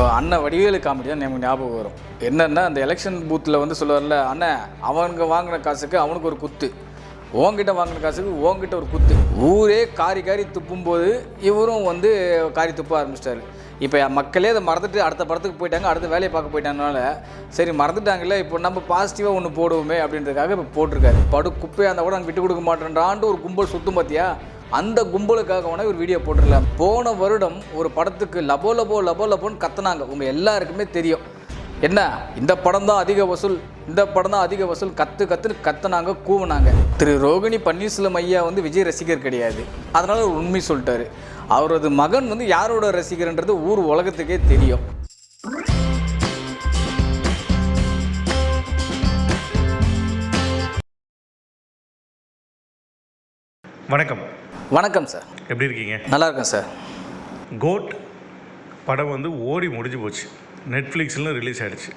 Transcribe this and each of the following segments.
இப்போ அண்ணன் வடிவேலு காமெடி தான் நமக்கு ஞாபகம் வரும். என்னென்னா அந்த எலெக்ஷன் பூத்தில் வந்து சொல்லுவார்ல, அண்ணன் அவனுக்கு வாங்கின காசுக்கு அவனுக்கு ஒரு குத்து, ஓங்கிட்ட வாங்கின காசுக்கு ஓங்கிட்ட ஒரு குத்து. ஊரே காரி காரி துப்பும்போது இவரும் வந்து காரி துப்ப ஆரம்பிச்சிட்டாரு. இப்போ மக்களே அதை மறந்துட்டு அடுத்த படத்துக்கு போயிட்டாங்க, அடுத்த வேலையை பார்க்க போயிட்டாங்கனால சரி மறந்துட்டாங்கல்ல, இப்போ நம்ம பாசிட்டிவாக ஒன்று போடுவோமே அப்படின்றதுக்காக இப்போ போட்டிருக்காரு. படு குப்பையாக இருந்தால் கூட நாங்கள் விட்டு கொடுக்க மாட்டேன்றான்ட்டு ஒரு கும்பல் சுற்றும் பார்த்தியா, அந்த கும்பலுக்காக வேணால் ஒரு வீடியோ போட்டுடலாம். போன வருடம் ஒரு படத்துக்கு லபோ லபோ லபோ லபோன்னு கத்துனாங்க, உங்கள் எல்லாருக்குமே தெரியும். என்ன இந்த படம் தான் அதிக வசூல், இந்த படம் தான் அதிக வசூல், கத்துன்னு கத்துனாங்க, கூவுனாங்க. திரு ரோகிணி பன்னீர்செல்வம் ஐயா வந்து விஜய் ரசிகர் கிடையாது, அதனால் ஒரு உண்மை சொல்லிட்டாரு. அவரது மகன் வந்து யாரோட ரசிகர்ன்றது ஊர் உலகத்துக்கே தெரியும். வணக்கம். வணக்கம் சார், எப்படி இருக்கீங்க? நல்லா இருக்கேன் சார். கோட் படம் வந்து ஓடி முடிஞ்சு போச்சு, நெட்ஃப்ளிக்ஸில் ரிலீஸ் ஆகிடுச்சு.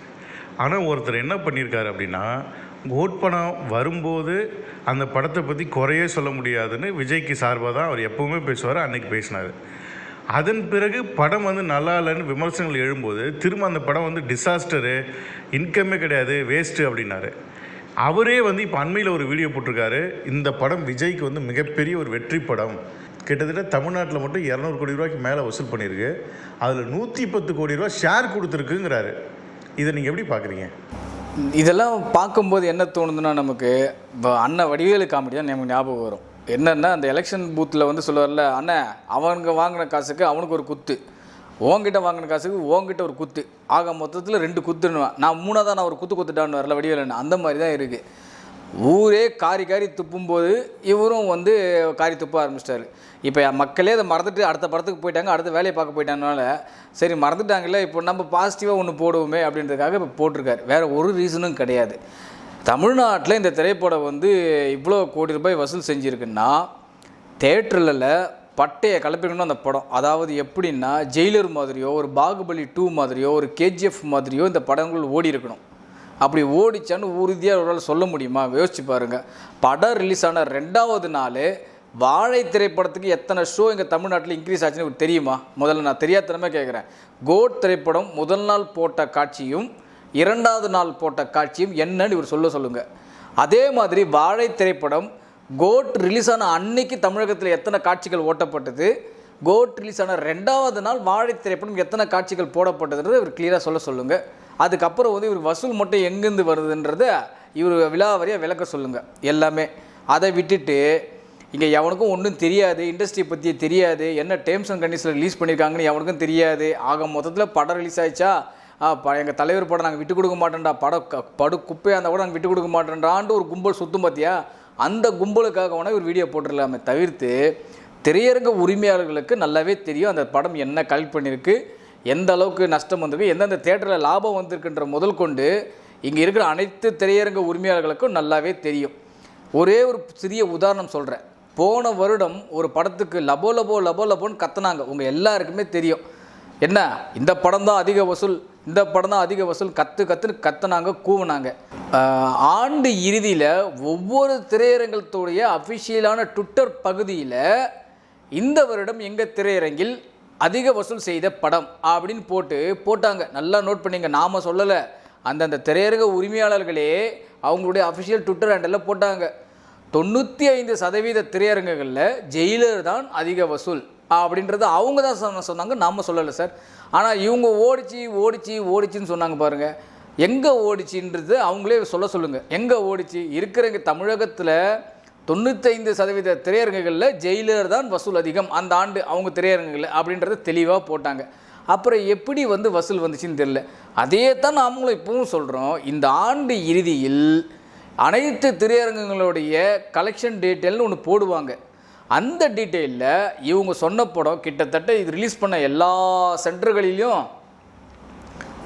ஆனால் ஒருத்தர் என்ன பண்ணியிருக்காரு அப்படின்னா, கோட் படம் வரும்போது அந்த படத்தை பற்றி குறையே சொல்ல முடியாதுன்னு விஜய்க்கு சார்பாக தான் அவர் எப்போவுமே பேசுவார், அன்றைக்கி பேசினார். அதன் பிறகு படம் வந்து நல்லா இல்லைன்னு விமர்சனங்கள் எழும்போது திரும்ப அந்த படம் வந்து டிசாஸ்டரு, இன்கமே கிடையாது, வேஸ்ட்டு அப்படின்னாரு. அவரே வந்து இப்போ அண்மையில் ஒரு வீடியோ போட்டிருக்காரு, இந்த படம் விஜய்க்கு வந்து மிகப்பெரிய ஒரு வெற்றி படம், கிட்டத்தட்ட தமிழ்நாட்டில் மட்டும் 200 கோடி ரூபாய்க்கு மேலே வசூல் பண்ணியிருக்கு, அதில் 110 கோடி ரூபா ஷேர் கொடுத்துருக்குங்கிறாரு. இதை நீங்கள் எப்படி பார்க்குறீங்க? இதெல்லாம் பார்க்கும்போது என்ன தோணுதுன்னா, நமக்கு இப்போ அண்ணன் வடிவேலு காமெடி தான் நமக்கு ஞாபகம் வரும். என்னென்னா அந்த எலெக்ஷன் பூத்தில் வந்து சொல்லுவார்ல, அண்ணன் அவனுக்கு வாங்கின காசுக்கு அவனுக்கு ஒரு குத்து, ஓங்கிட்ட வாங்கின காசுக்கு ஓங்கிட்ட ஒரு குத்து, ஆக மொத்தத்தில் 2 குத்துன்னுவான், நான் 3ஆவதாக நான் ஒரு குத்துட்டான்னு வரல வடிவேலன்னு. அந்த மாதிரி தான் இருக்குது. ஊரே காரி காரி துப்பும்போது இவரும் வந்து காரி துப்ப ஆரம்பிச்சிட்டாரு. இப்போ மக்களே அதை மறந்துட்டு அடுத்த படத்துக்கு போயிட்டாங்க, அடுத்த வேலையை பார்க்க போயிட்டாங்கனால சரி மறந்துட்டாங்கல்ல, இப்போ நம்ம பாசிட்டிவாக ஒன்று போடுவோமே அப்படின்றதுக்காக இப்போ போட்டிருக்காரு. வேறு ஒரு ரீசனும் கிடையாது. தமிழ்நாட்டில் இந்த திரைப்படம் வந்து இவ்வளோ கோடி ரூபாய் வசூல் செஞ்சுருக்குன்னா தேட்டரில் பட்டையை கலப்பிக்கணும் அந்த படம். அதாவது எப்படின்னா, ஜெயிலர் மாதிரியோ, ஒரு பாகுபலி 2 மாதிரியோ, ஒரு KGF மாதிரியோ இந்த படங்கள் ஓடி இருக்கணும். அப்படி ஓடிச்சான்னு உறுதியாக ஒரு சொல்ல முடியுமா? யோசிச்சு பாருங்கள். படம் ரிலீஸ் ஆன 2வது நாள் வாழை திரைப்படத்துக்கு எத்தனை ஷோ இங்கே தமிழ்நாட்டில் இன்க்ரீஸ் ஆச்சுன்னு தெரியுமா? முதல்ல நான் தெரியாதனமே கேட்குறேன். கோட் திரைப்படம் முதல் நாள் போட்ட காட்சியும் 2வது நாள் போட்ட காட்சியும் என்னன்னு இவர் சொல்லுங்கள். அதே மாதிரி வாழை திரைப்படம் கோட் ரிலீஸ் ஆன அன்னைக்கு தமிழகத்தில் எத்தனை காட்சிகள் ஓட்டப்பட்டது, கோட் ரிலீஸ் ஆன 2வது நாள் வாழை திரைப்படம் எத்தனை காட்சிகள் போடப்பட்டதுன்றது இவர் கிளியராக சொல்லுங்கள். அதுக்கப்புறம் வந்து இவர் வசூல் மட்டும் எங்கேருந்து வருதுன்றதை இவர் விலாவரியாக விளக்க சொல்லுங்கள் எல்லாமே. அதை விட்டுட்டு இங்கே எவனுக்கும் ஒன்றும் தெரியாது, இண்டஸ்ட்ரியை பற்றி தெரியாது, என்ன டேர்ம்ஸ் அண்ட் கண்டிஷனில் ரிலீஸ் பண்ணியிருக்காங்கன்னு எவனுக்கும் தெரியாது. ஆக மொத்தத்தில் படம் ரிலீஸ் ஆகிடுச்சா, எங்கள் தலைவர் படம் நாங்கள் விட்டு கொடுக்க மாட்டேன்டா, படு குப்பையாக இருந்தால் கூட நாங்கள் விட்டு கொடுக்க மாட்டேன்றான்ட்டு ஒரு கும்பல் சுற்றும் பார்த்தியா, அந்த கும்பலுக்காக வேணால் ஒரு வீடியோ போட்டுடலாமே தவிர்த்து, திரையரங்க உரிமையாளர்களுக்கு நல்லாவே தெரியும் அந்த படம் என்ன கலெக்ட் பண்ணியிருக்கு, எந்த அளவுக்கு நஷ்டம் வந்திருக்கு, எந்தெந்த தேட்டரில் லாபம் வந்திருக்குன்ற முதல் கொண்டு இங்கே இருக்கிற அனைத்து திரையரங்க உரிமையாளர்களுக்கும் நல்லாவே தெரியும். ஒரே ஒரு சிறிய உதாரணம் சொல்கிறேன். போன வருடம் ஒரு படத்துக்கு லபோ லபோ லபோ லபோன்னு கத்துனாங்க, உங்கள் எல்லாருக்குமே தெரியும். என்ன இந்த படம் தான் அதிக வசூல், இந்த படம் தான் அதிக வசூல், கத்துன்னு கத்துனாங்க, கூவுனாங்க. ஆண்டு இறுதியில் ஒவ்வொரு திரையரங்கத்துடைய அஃபிஷியலான ட்விட்டர் பகுதியில் இந்த வருடம் எங்கள் திரையரங்கில் அதிக வசூல் செய்த படம் அப்படின்னு போட்டாங்க. நல்லா நோட் பண்ணிங்க, நாம் சொல்லலை, அந்தந்த திரையரங்க உரிமையாளர்களே அவங்களுடைய அஃபிஷியல் ட்விட்டர் ஹேண்டலில் போட்டாங்க. 95% திரையரங்குகளில் ஜெயிலர் தான் அதிக வசூல் அப்படின்றது அவங்க தான் சொன்னாங்க, நாம் சொல்லலை சார். ஆனால் இவங்க ஓடிச்சின்னு சொன்னாங்க பாருங்கள். எங்கே ஓடிச்சின்றது அவங்களே சொல்லுங்கள். எங்கே ஓடிச்சு இருக்கிற இங்கே தமிழகத்தில் 95% திரையரங்குகளில் ஜெயிலர் தான் வசூல் அதிகம் அந்த ஆண்டு அவங்க திரையரங்குகளில் அப்படின்றத தெளிவாக போட்டாங்க. அப்புறம் எப்படி வந்து வசூல் வந்துச்சுன்னு தெரியல. அதே தான் நாமளும் இப்பவும் சொல்கிறோம். இந்த ஆண்டு இறுதியில் அனைத்து திரையரங்குகளுடைய கலெக்ஷன் டீட்டெயில்னு ஒன்று போடுவாங்க. அந்த டீட்டெயிலில் இவங்க சொன்ன படம் கிட்டத்தட்ட இது ரிலீஸ் பண்ண எல்லா சென்டர்களிலையும்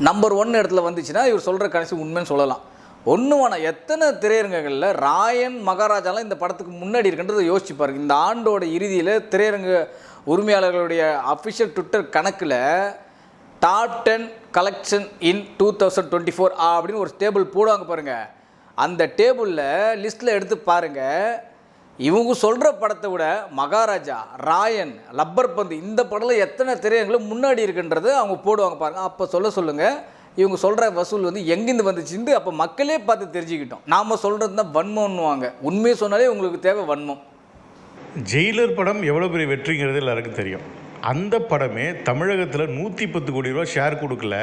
நம்பர் 1 இடத்துல வந்துச்சுன்னா இவர் சொல்கிற கடைசி உண்மைன்னு சொல்லலாம். ஒன்றுவானா எத்தனை திரையரங்குகளில் ராயன் மகாராஜாலாம் இந்த படத்துக்கு முன்னாடி இருக்குன்றதை யோசிச்சு பாருங்க. இந்த ஆண்டோட இறுதியில் திரையரங்கு உரிமையாளர்களுடைய அஃபிஷியல் ட்விட்டர் கணக்கில் டாப் 10 கலெக்ஷன் இன் 2024 அப்படின்னு ஒரு டேபிள் போடுவாங்க பாருங்கள். அந்த டேபிளில் லிஸ்ட்டில் எடுத்து பாருங்கள், இவங்க சொல்கிற படத்தை விட மகாராஜா, ராயன், லப்பர் பந்து இந்த படத்தில் எத்தனை திரையரங்குகள் முன்னாடி இருக்குன்றது அவங்க போடுவாங்க பாருங்கள். அப்போ சொல்லுங்கள் இவங்க சொல்கிற வசூல் வந்து எங்கேருந்து வந்துச்சுன்னு அப்போ மக்களே பார்த்து தெரிஞ்சுக்கிட்டோம். நாம் சொல்கிறது தான் வன்மம்னுவாங்க. உண்மையை சொன்னாலே உங்களுக்கு தேவை வன்மம். ஜெயிலர் படம் எவ்வளோ பெரிய வெற்றிங்கிறது எல்லாருக்கும் தெரியும். அந்த படமே தமிழகத்தில் 110 கோடி ரூபா ஷேர் கொடுக்கல.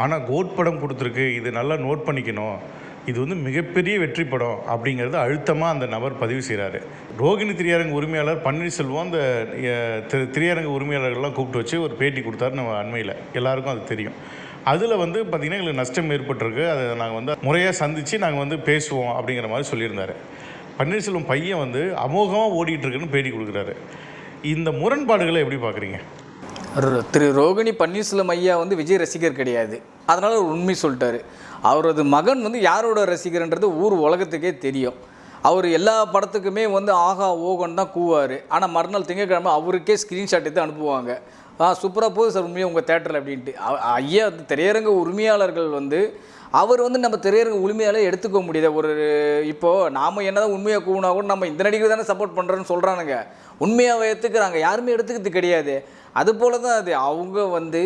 ஆனால் கோட் படம் கொடுத்துருக்கு, இது நல்லா நோட் பண்ணிக்கணும், இது வந்து மிகப்பெரிய வெற்றி படம் அப்படிங்கிறது அழுத்தமாக அந்த நபர் பதிவு செய்கிறாரு. ரோகிணி திரையரங்கு உரிமையாளர் பன்னீர்செல்வம் அந்த திரையரங்கு உரிமையாளர்கள்லாம் கூப்பிட்டு வச்சு ஒரு பேட்டி கொடுத்தாரு நம்ம அண்மையில், எல்லாருக்கும் அது தெரியும். அதில் வந்து பார்த்திங்கன்னா எங்களுக்கு நஷ்டம் ஏற்பட்டிருக்கு, அதை நாங்கள் வந்து முறையாக சந்தித்து நாங்கள் வந்து பேசுவோம் அப்படிங்கிற மாதிரி சொல்லியிருந்தார். பன்னீர்செல்வம் பையன் வந்து அமோகமாக ஓடிட்டுருக்குன்னு பேட்டி கொடுக்குறாரு. இந்த முரண்பாடுகளை எப்படி பார்க்குறீங்க? திரு ரோகிணி பன்னீர்செல்வம் ஐயா வந்து விஜய் ரசிகர் கிடையாது, அதனால் ஒரு உண்மை சொல்லிட்டாரு. அவரது மகன் வந்து யாரோட ரசிகர்ன்றது ஊர் உலகத்துக்கே தெரியும். அவர் எல்லா படத்துக்குமே வந்து ஆகா ஓகோன்னு தான் கூவார். ஆனால் மறுநாள் திங்கட்கிழமை அவருக்கே ஸ்க்ரீன்ஷாட் எடுத்து அனுப்புவாங்க, சூப்பராக போகுது சார் உண்மையாக உங்கள் தேட்டரில் அப்படின்ட்டு. ஐயா திரையரங்க உரிமையாளர்கள் வந்து அவர் வந்து நம்ம திரையரங்க உரிமையாலே எடுத்துக்க முடியாது. ஒரு இப்போது நாம் என்ன தான் உண்மையாக கூவினா கூட நம்ம இந்த நடிகர் தானே சப்போர்ட் பண்ணுறோன்னு சொல்கிறானுங்க, உண்மையாக எடுத்துக்கிறாங்க, யாருமே எடுத்துக்கிறது கிடையாது. அதுபோல் தான் அது அவங்க வந்து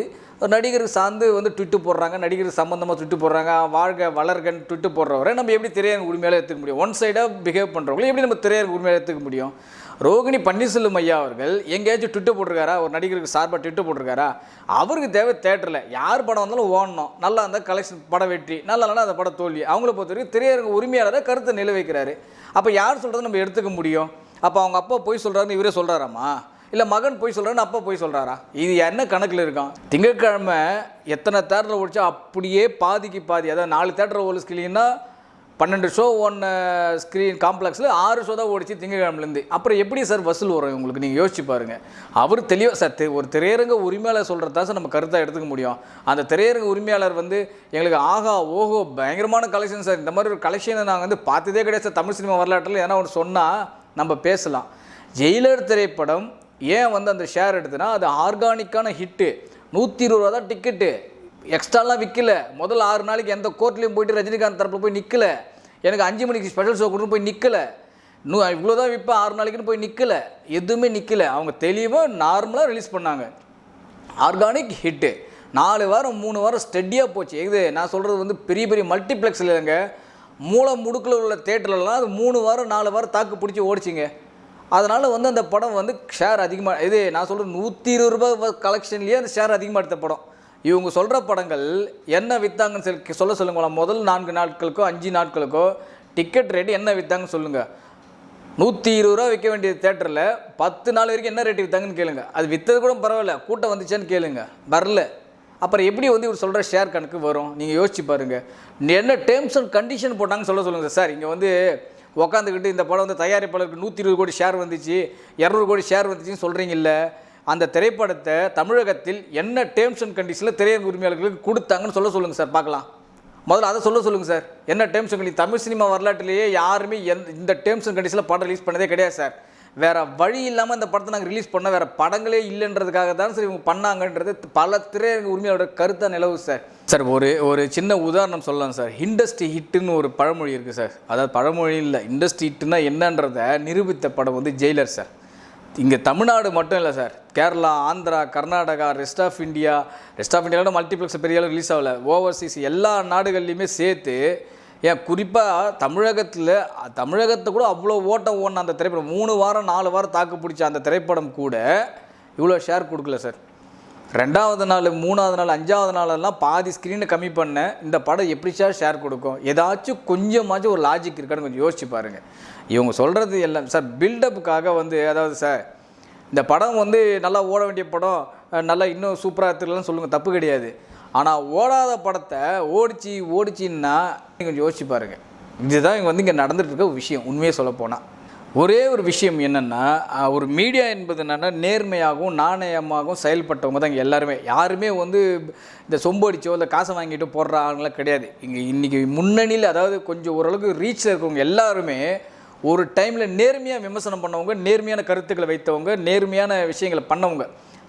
நடிகருக்கு சார்ந்து வந்து ட்விட்டு போடுறாங்க, நடிகருக்கு சம்மந்தமாக ட்விட்டு போடுறாங்க, வாழ்க வளர்கன்னு ட்விட்டு போடுறவரை நம்ம எப்படி திரையரங்க உரிமையாலே எடுத்துக்க முடியும்? ஒன் சைடாக பிஹேவ் பண்ணுறவங்களை எப்படி நம்ம திரையரங்க உரிமையாலே எடுத்துக்க முடியும்? ரோகிணி பன்னீர்செல்வம் ஐயா அவர்கள் எங்கேயாச்சும் ட்விட்டு போட்டிருக்காரா? ஒரு நடிகருக்கு சார்பாக ட்விட்டு போட்டிருக்காரா? அவருக்கு தேவை தேட்டரில் யார் படம் வந்தாலும் ஓடணும், நல்லா இருந்தால் கலெக்ஷன் படம் வெற்றி, நல்லா இல்லைனா அந்த படம் தோல்வி. அவங்கள பொறுத்த வரைக்கும் திரையரங்க உரிமையாளரை கருத்தை நிலவைக்கிறாரு. அப்போ யார் சொல்கிறத நம்ம எடுத்துக்க முடியும்? அப்போ அவங்க அப்பா போய் சொல்கிறாருன்னு இவரே சொல்கிறாராமா? இல்லை மகன் போய் சொல்கிறான்னு அப்பா போய் சொல்கிறாரா? இது என்ன கணக்கில் இருக்கான்? திங்கட்கிழமை எத்தனை தேட்டரில் ஓடிச்சா அப்படியே பாதிக்கு பாதி, அதாவது 4 தேட்டர் ஓடு ஸ்கிரீன்னா 12 ஷோ ஒன்று ஸ்க்ரீன் காம்ப்ளெக்ஸில் 6 ஷோ தான் ஓடிச்சு திங்கட்கிழமைலேருந்து. அப்புறம் எப்படி சார் வசூல் வரும் உங்களுக்கு? நீங்கள் யோசிச்சு பாருங்கள். அவர் தெளிவாக சார் ஒரு திரையரங்க உரிமையாளர் சொல்கிறது தான் சார் நம்ம கருத்தாக எடுத்துக்க முடியும். அந்த திரையரங்க உரிமையாளர் வந்து எங்களுக்கு ஆகா ஓஹோ பயங்கரமான கலெக்ஷன் சார், இந்த மாதிரி ஒரு கலெக்ஷனை நாங்கள் வந்து பார்த்ததே கிடையாது சார் தமிழ் சினிமா வரலாற்றில், ஏன்னா ஒன்று சொன்னால் நம்ம பேசலாம். ஜெயிலர் திரைப்படம் ஏன் வந்து அந்த ஷேர் எடுத்துனா அது ஆர்கானிக்கான ஹிட்டு. 120 ரூபா தான் டிக்கெட்டு, எக்ஸ்ட்ராலாம் விற்கல. முதல் 6 நாளைக்கு எந்த கோர்ட்லேயும் போய்ட்டு ரஜினிகாந்த் தரப்பில் போய் நிற்கல, எனக்கு 5 மணிக்கு ஸ்பெஷல் ஷோ கொடுத்து போய் நிற்கல, இன்னும் இவ்வளோதான் விற்பேன் 6 நாளைக்குன்னு போய் நிற்கல, எதுவுமே நிற்கல. அவங்க தெளிவாக நார்மலாக ரிலீஸ் பண்ணாங்க. ஆர்கானிக் ஹிட்டு 4 வாரம் 3 வாரம் ஸ்டெடியாக போச்சு. இது நான் சொல்கிறது வந்து பெரிய பெரிய மல்டிப்ளெக்ஸில் இல்லைங்க, மூளை முடுக்கில் உள்ள தேட்டர்லாம் அது 3 வாரம் 4 வாரம் தாக்கு பிடிச்சி ஓடிச்சிங்க. அதனால் வந்து அந்த படம் வந்து ஷேர் அதிகமாக, இது நான் சொல்கிறது 120 ரூபா கலெக்ஷன்லேயே அந்த ஷேர் அதிகமாக எடுத்த படம். இவங்க சொல்கிற படங்கள் என்ன விற்றாங்கன்னு சொல்ல சொல்லுங்களா? முதல் 4 நாட்களுக்கோ 5 நாட்களுக்கோ டிக்கெட் ரேட்டு என்ன விற்றாங்கன்னு சொல்லுங்கள். 120 ரூபா விற்க வேண்டிய தேட்டரில் 10 நாள் வரைக்கும் என்ன ரேட்டு விற்றாங்கன்னு கேளுங்க. அது விற்றது கூட பரவாயில்ல, கூட்டம் வந்துச்சான்னு கேளுங்க, வரல. அப்புறம் எப்படி வந்து இவர் சொல்கிற ஷேர் கணக்கு வரும்? நீங்கள் யோசிச்சு பாருங்கள். என்ன டேர்ம்ஸ் அண்ட் கண்டிஷன் போட்டாங்கன்னு சொல்லுங்கள் சார். இங்கே வந்து உக்காந்துக்கிட்டு இந்த படம் வந்து தயாரிப்பாளருக்கு 120 கோடி ஷேர் வந்துச்சு, 200 கோடி ஷேர் வந்துச்சுன்னு சொல்கிறீங்கல்ல, அந்த திரைப்படத்தை தமிழகத்தில் என்ன டேர்ம்ஸ் அண்ட் கண்டிஷனில் திரையரங்கு உரிமையாளர்களுக்கு கொடுத்தாங்கன்னு சொல்லுங்கள் சார் பார்க்கலாம். முதல்ல அதை சொல்லுங்கள் சார். என்ன terms and condition? Tamil cinema வரலாற்றிலேயே யாருமே இந்த டேர்ம்ஸ் அண்ட் கண்டிஷனில் படம் ரிலீஸ் பண்ணதே கிடையாது சார். வேறு வழி இல்லாமல் இந்த படத்தை நாங்கள் ரிலீஸ் பண்ண வேறு படங்களே இல்லைன்றதுக்காக தான் சார் இவங்க பண்ணாங்கன்றது பல திரையரங்கு உரிமையாளரோட கருத்தாக நிலவு சார். சார் ஒரு சின்ன உதாரணம் சொல்லலாம் சார். இண்டஸ்ட்ரி ஹிட்டுன்னு ஒரு பழமொழி இருக்குது சார். அதாவது பழமொழி இல்லை, இண்டஸ்ட்ரி ஹிட்டுன்னா என்னன்றதை நிரூபித்த படம் வந்து ஜெயிலர் சார். இங்கே தமிழ்நாடு மட்டும் இல்லை sir, Kerala, Andhra, Karnataka, rest of இந்தியாவோட மல்டிப்ளெக்ஸ் பெரிய அளவு ரிலீஸ் ஆகலை, ஓவர்சீஸ் எல்லா நாடுகள்லையுமே சேர்த்து, ஏன் குறிப்பாக தமிழகத்தை கூட அவ்வளோ ஓட்டம் ஓடின அந்த திரைப்படம் 3 வாரம் 4 வாரம் தாக்கு பிடிச்ச அந்த திரைப்படம் கூட இவ்வளோ ஷேர் கொடுக்கல சார். 2வது நாள் 3வது நாள் 5வது நாளெல்லாம் பாதி ஸ்க்ரீனை கம்மி பண்ண இந்த படம் எப்படி சார் ஷேர் கொடுக்கும்? ஏதாச்சும் கொஞ்சமாச்சும் ஒரு லாஜிக் இருக்கான்னு கொஞ்சம் யோசிச்சு பாருங்கள். இவங்க சொல்கிறது எல்லாம் சார் பில்டப்புக்காக வந்து, அதாவது சார் இந்த படம் வந்து நல்லா ஓட வேண்டிய படம், நல்லா இன்னும் சூப்பராக எடுத்துக்கலாம்னு சொல்லுங்கள், தப்பு கிடையாது. ஆனால் ஓடாத படத்தை ஓடிச்சின்னா கொஞ்சம் யோசிச்சு பாருங்கள். இதுதான் இங்கே வந்து இங்கே நடந்துகிட்டு இருக்க விஷயம். உண்மையாக சொல்ல போனால் ஒரே ஒரு விஷயம் என்னென்னா, ஒரு மீடியா என்பது என்னென்னா நேர்மையாகவும் நாணயமாகவும் செயல்பட்டவங்க தான் இங்கே எல்லாருமே. யாருமே வந்து இந்த சொம்பு அடிச்சோ இல்லை காசை வாங்கிட்டு போடுற ஆளுங்களாம் கிடையாது இங்கே. இன்றைக்கி முன்னணியில், அதாவது கொஞ்சம் ஓரளவுக்கு ரீச்சில் இருக்கிறவங்க எல்லாருமே ஒரு டைமில் நேர்மையாக விமர்சனம் பண்ணவங்க, நேர்மையான கருத்துக்களை வைத்தவங்க, நேர்மையான விஷயங்களை பண்ணவங்க.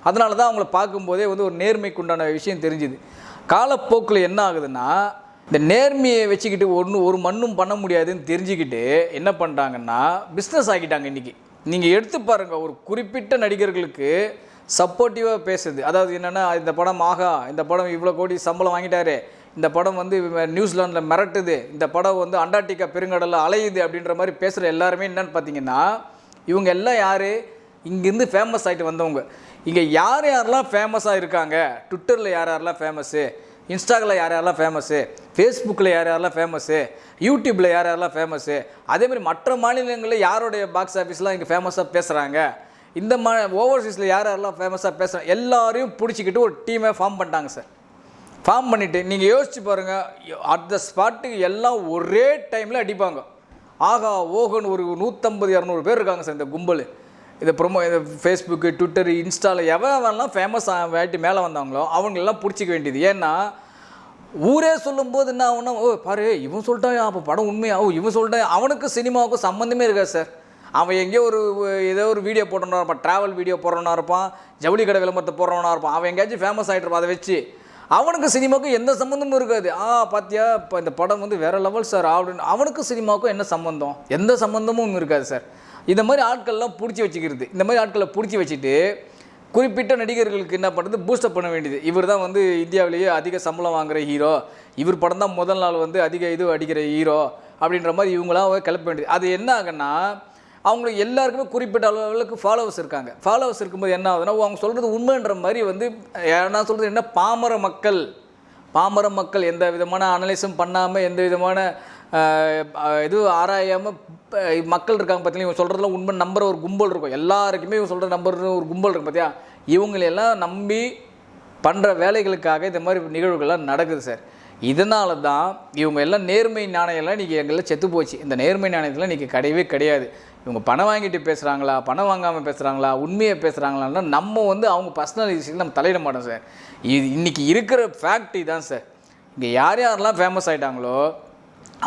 அதனால தான் அவங்கள பார்க்கும்போதே வந்து ஒரு நேர்மைக்குண்டான விஷயம் தெரிஞ்சுது. காலப்போக்கில் என்ன ஆகுதுன்னா, இந்த நேர்மையை வச்சுக்கிட்டு ஒரு மண்ணும் பண்ண முடியாதுன்னு தெரிஞ்சுக்கிட்டு என்ன பண்ணுறாங்கன்னா பிஸ்னஸ் ஆக்கிட்டாங்க இன்றைக்கி. நீங்கள் எடுத்து பாருங்கள், ஒரு குறிப்பிட்ட நடிகர்களுக்கு சப்போர்ட்டிவாக பேசுது. அதாவது என்னென்னா, இந்த படம் ஆகா, இந்த படம் இவ்வளோ கோடி சம்பளம் வாங்கிட்டாரு, இந்த படம் வந்து நியூசிலாண்டில் மிரட்டுது, இந்த படம் வந்து அண்டார்டிகா பெருங்கடலில் அலையுது அப்படின்ற மாதிரி பேசுகிற எல்லாருமே என்னென்னு பார்த்தீங்கன்னா, இவங்க எல்லாம் யார், இங்கேருந்து ஃபேமஸ் ஆகிட்டு வந்தவங்க. இங்கே யார் யாரெல்லாம் ஃபேமஸாக இருக்காங்க, ட்விட்டரில் யார் யாரெல்லாம் ஃபேமஸ்ஸு, இன்ஸ்டாகில் யார் யாரெல்லாம் ஃபேமஸ்ஸு, ஃபேஸ்புக்கில் யார் யாரெல்லாம் ஃபேமஸ்ஸு, யூடியூப்பில் யார் யாரெல்லாம் ஃபேமஸ்ஸு, அதேமாதிரி மற்ற மாநிலங்களில் யாருடைய பாக்ஸ் ஆஃபீஸ்லாம் இங்கே ஃபேமஸாக பேசுகிறாங்க, இந்த ஓவர்சீஸில் யார் யாரெல்லாம் ஃபேமஸாக பேசுகிறாங்க, எல்லாரையும் பிடிச்சிக்கிட்டு ஒரு டீமை ஃபார்ம் பண்ணிட்டாங்க சார். ஃபார்ம் பண்ணிவிட்டு நீங்கள் யோசிச்சு பாருங்கள், அந்த ஸ்பாட்டுக்கு எல்லாம் ஒரே டைமில் அடிப்பாங்க. ஆகா ஓகோன்னு ஒரு 150-200 பேர் இருக்காங்க சார் இந்த கும்பல். இதை இந்த ஃபேஸ்புக்கு, ட்விட்டர், இன்ஸ்டாவில் எவெல்லாம் ஃபேமஸ் ஆகிட்டு மேலே வந்தாங்களோ அவங்களெல்லாம் பிடிச்சிக்க வேண்டியது. ஏன்னா ஊரே சொல்லும்போது என்ன ஆகுனா, ஓ பாரு இவன் சொல்லிட்டான், அப்போ படம் உண்மையா, ஓ இவன் சொல்லிட்டான். அவனுக்கு சினிமாவுக்கும் சம்மந்தமே இருக்காது சார். அவன் எங்கேயோ ஏதோ ஒரு வீடியோ போடுறவனா இருப்பான், ட்ராவல் வீடியோ போடுறவனா இருப்பான், ஜவுளி கடை விளம்பரத்தை போடுறவனா இருப்பான். அவன் எங்கேயாச்சும் ஃபேமஸ் ஆகிட்டு இருப்பான். அதை வச்சு அவனுக்கு சினிமாவுக்கும் எந்த சம்மந்தமும் இருக்காது. பார்த்தியா இப்போ இந்த படம் வந்து வேறு லெவல் சார் அப்படின்னு. அவனுக்கு சினிமாவுக்கும் என்ன சம்மந்தம், எந்த சம்மந்தமும் இருக்காது சார். இந்த மாதிரி ஆட்கள்லாம் பிடிச்சி வச்சுக்கிறது. இந்த மாதிரி ஆட்களை பிடிச்சி வச்சுட்டு குறிப்பிட்ட நடிகர்களுக்கு என்ன பண்ணுறது, பூஸ்டப் பண்ண வேண்டியது. இவர் தான் வந்து இந்தியாவிலேயே அதிக சம்பளம் வாங்குகிற ஹீரோ, இவர் படம் தான் முதல் நாள் வந்து அதிக அடிக்கிற ஹீரோ அப்படின்ற மாதிரி இவங்களாம் கிளப்ப வேண்டியது. அது என்ன ஆகுன்னா, அவங்களுக்கு எல்லாருக்குமே குறிப்பிட்ட அளவுக்கு ஃபாலோவர்ஸ் இருக்காங்க. ஃபாலோவர்ஸ் இருக்கும்போது என்ன ஆகுதுன்னா, அவங்க சொல்கிறது உண்மைன்ற மாதிரி வந்து நான் சொல்கிறது என்ன, பாமர மக்கள் எந்த விதமான அனலைஸும் பண்ணாமல், எந்த விதமான எதுவும் ஆராயாமல் மக்கள் இருக்காங்க பார்த்தீங்கன்னா, இவங்க சொல்கிறதுலாம் உண்மை நம்புற ஒரு கும்பல் இருக்கும். எல்லாருக்குமே இவங்க சொல்கிற நம்புற ஒரு கும்பல் இருக்கும் பார்த்தியா. இவங்களெல்லாம் நம்பி பண்ணுற வேலைகளுக்காக இந்த மாதிரி நிகழ்வுகள்லாம் நடக்குது சார். இதனால தான் இவங்க எல்லாம் நேர்மை நாணயம்லாம் இன்றைக்கி எங்கெல்லாம் செத்து போச்சு. இந்த நேர்மை நாணயத்தில் இன்றைக்கி கிடையவே கிடையாது. இவங்க பணம் வாங்கிட்டு பேசுகிறாங்களா, பணம் வாங்காமல் பேசுகிறாங்களா, உண்மையை பேசுகிறாங்களான்னா நம்ம வந்து அவங்க பர்சனல் விஷயத்தில் நம்ம தலையிட மாட்டோம் சார். இது இன்றைக்கி இருக்கிற ஃபேக்ட் தான் சார். இங்கே யாரெல்லாம் ஃபேமஸ் ஆகிட்டாங்களோ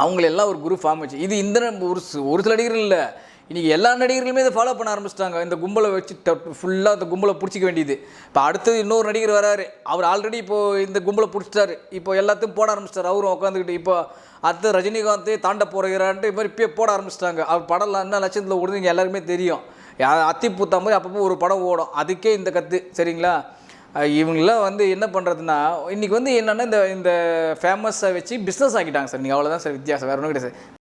அவங்களெல்லாம் ஒரு குரூப் ஃபார்ம் வச்சு, இது இந்த ஒரு சில நடிகர்கள் இல்லை, இன்றைக்கி எல்லா நடிகர்களுமே இதை ஃபாலோ பண்ண ஆரம்பிச்சிட்டாங்க. இந்த கும்பலை வச்சு ஃபுல்லாக இந்த கும்பலை பிடிச்சிக்க வேண்டியது. இப்போ அடுத்தது இன்னொரு நடிகர் வராரு, அவர் ஆல்ரெடி இப்போது இந்த கும்பலை பிடிச்சிட்டாரு, இப்போ எல்லாத்தையும் போட ஆரம்பிச்சிட்டார். அவரும் உட்காந்துக்கிட்டு இப்போ அடுத்து ரஜினிகாந்தே தாண்ட போகிறான்ட்டு இது மாதிரி இப்போ போட ஆரம்பிச்சிட்டாங்க. அவர் படம் என்ன லட்சத்தில் ஓடுதுங்க எல்லாருக்குமே தெரியும். அத்தி பூத்தா மாதிரி அப்பப்போ ஒரு படம் ஓடும். அதுக்கே இந்த கற்று சரிங்களா. இவங்களாம் வந்து என்ன பண்ணுறதுன்னா, இன்றைக்கி வந்து என்னென்னா இந்த ஃபேமஸை வச்சு பிஸ்னஸ் ஆக்கிட்டாங்க சார். நீங்கள் அவ்வளோதான் சார் வித்தியாசம், வேறு ஒன்றும் கிடையாது சார்.